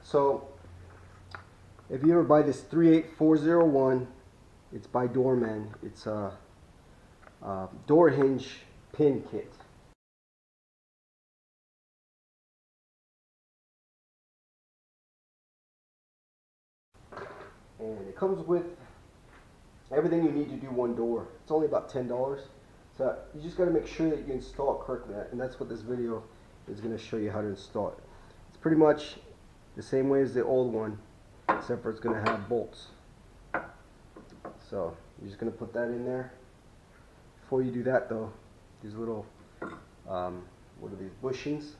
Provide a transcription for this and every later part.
So if you ever buy this 38401, it's by Doorman. It's a door hinge pin kit. And it comes with everything you need to do one door. It's only about $10. So you just got to make sure that you install it correctly, and that's what this video is going to show you how to install it. It's pretty much the same way as the old one, except for it's going to have bolts. So you're just going to put that in there. Before you do that though, these little what are these, bushings,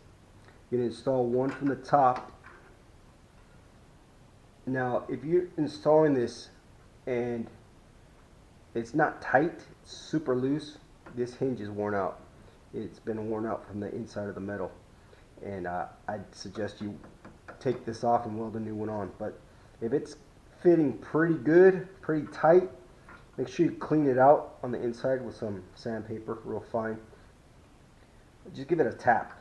you're going to install one from the top. Now if you're installing this and it's not tight, it's super loose, this hinge is worn out. It's been worn out from the inside of the metal, and I'd suggest you take this off and weld a new one on. But if it's fitting pretty good, pretty tight, make sure you clean it out on the inside with some sandpaper, real fine. Just give it a tap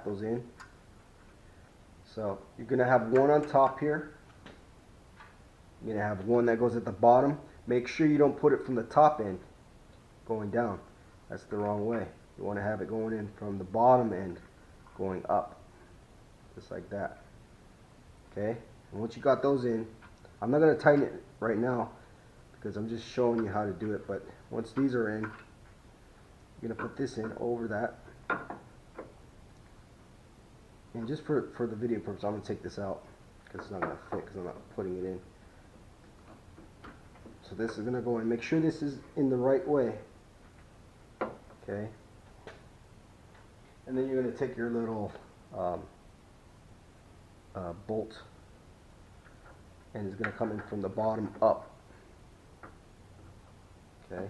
those in. So you're gonna have one on top here, you're gonna have one that goes at the bottom. Make sure you don't put it from the top end going down. That's the wrong way. You want to have it going in from the bottom end going up, just like that. Okay, and once you got those in, I'm not going to tighten it right now because I'm just showing you how to do it, but once these are in, you're going to put this in over that. And just for the video purpose, I'm going to take this out because it's not going to fit because I'm not putting it in. So this is going to go in. Make sure this is in the right way. Okay. And then you're going to take your little bolt, and it's going to come in from the bottom up. Okay.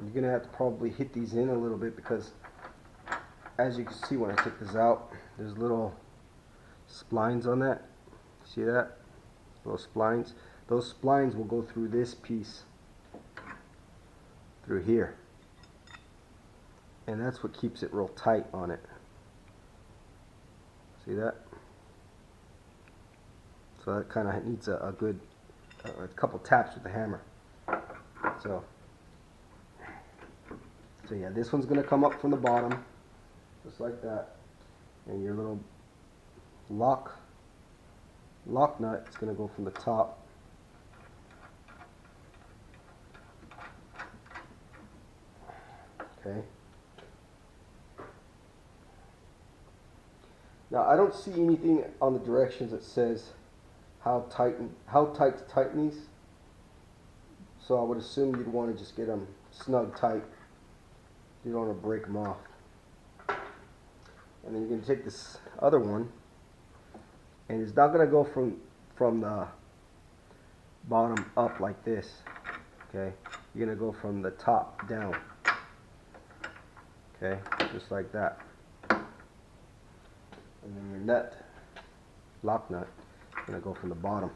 You're going to have to probably hit these in a little bit because, as you can see when I take this out, there's little splines on that. See that? Little splines. Those splines will go through this piece, through here, and that's what keeps it real tight on it. See that? So that kind of needs a good a couple taps with the hammer. So yeah, this one's going to come up from the bottom, just like that, and your little lock nut is going to go from the top. Okay. Now I don't see anything on the directions that says how tight to tighten these, so I would assume you'd want to just get them snug tight. You don't want to break them off. And then you're going to take this other one, and it's not going to go from the bottom up like this. Okay, you're going to go from the top down. Okay, just like that. And then your nut, lock nut, is going to go from the bottom.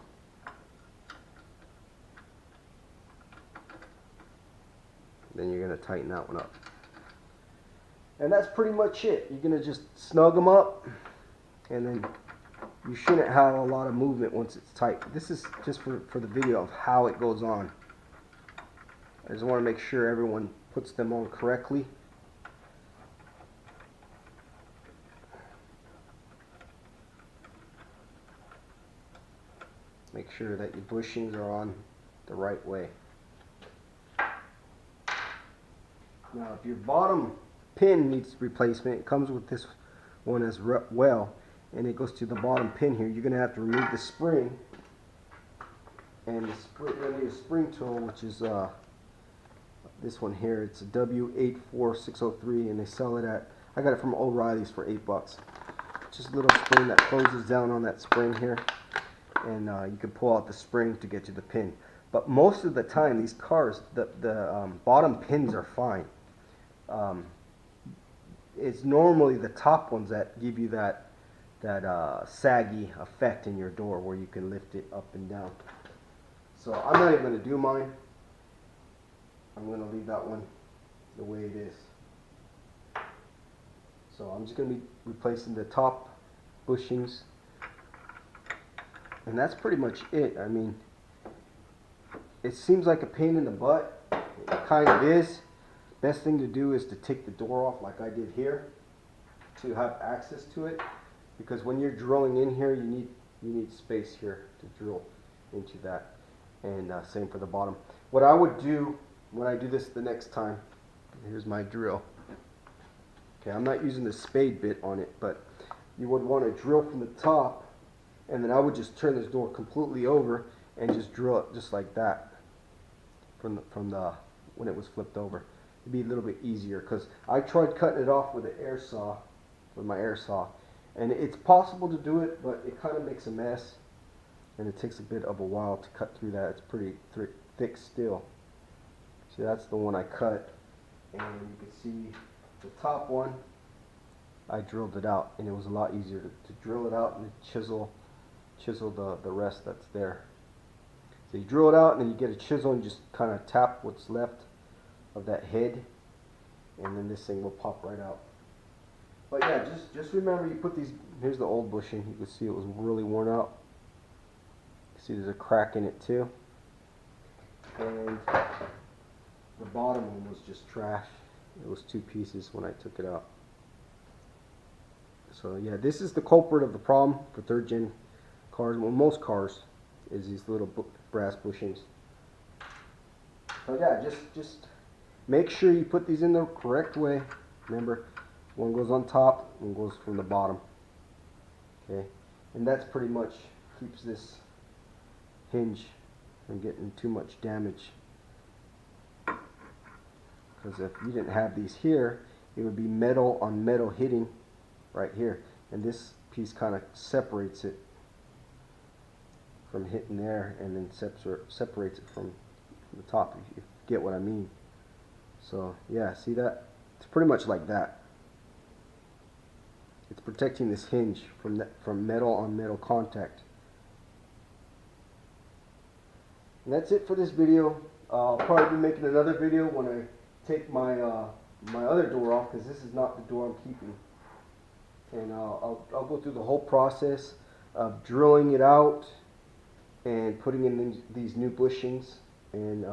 Then you're going to tighten that one up. And that's pretty much it. You're going to just snug them up, and then you shouldn't have a lot of movement once it's tight. This is just for the video of how it goes on. I just want to make sure everyone puts them on correctly. Make sure that your bushings are on the right way. Now if your bottom pin needs replacement, it comes with this one as well, and it goes to the bottom pin here. You're going to have to remove the spring, and you're going to need a spring tool, which is this one here. It's a W84603, and they sell it at, I got it from O'Reilly's for $8. Just a little spring that closes down on that spring here, and you can pull out the spring to get to the pin. But most of the time, these cars, the bottom pins are fine. It's normally the top ones that give you that saggy effect in your door where you can lift it up and down. So I'm not even going to do mine. I'm going to leave that one the way it is. So I'm just going to be replacing the top bushings, and that's pretty much it. I mean, it seems like a pain in the butt. It kind of is. Best thing to do is to take the door off like I did here to have access to it, because when you're drilling in here, you need space here to drill into that, and same for the bottom. What I would do when I do this the next time, here's my drill. Okay, I'm not using the spade bit on it, but you would want to drill from the top, and then I would just turn this door completely over and just drill it just like that from the when it was flipped over. It'd be a little bit easier, because I tried cutting it off with an air saw, with my air saw, and it's possible to do it, but it kind of makes a mess, and it takes a bit of a while to cut through that. It's pretty thick still. See, that's the one I cut, and you can see the top one, I drilled it out, and it was a lot easier to drill it out and chisel the rest that's there. So you drill it out, and then you get a chisel and just kind of tap what's left of that head, and then this thing will pop right out. But yeah, just remember, you put these, here's the old bushing, you can see it was really worn out. You see there's a crack in it too. And the bottom one was just trash. It was 2 pieces when I took it out. So yeah, this is the culprit of the problem for 3rd gen cars, well, most cars, is these little brass bushings. So yeah, just make sure you put these in the correct way. Remember, one goes on top, one goes from the bottom. Okay, and that's pretty much keeps this hinge from getting too much damage. Because if you didn't have these here, it would be metal on metal hitting right here, and this piece kind of separates it from hitting there, and then separates it from the top, if you get what I mean. So yeah, see that? It's pretty much like that. It's protecting this hinge from metal on metal contact. And that's it for this video. I'll probably be making another video when I take my my other door off, because this is not the door I'm keeping. And I'll go through the whole process of drilling it out and putting in these new bushings, and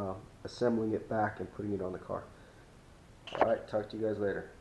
assembling it back and putting it on the car. Alright, talk to you guys later.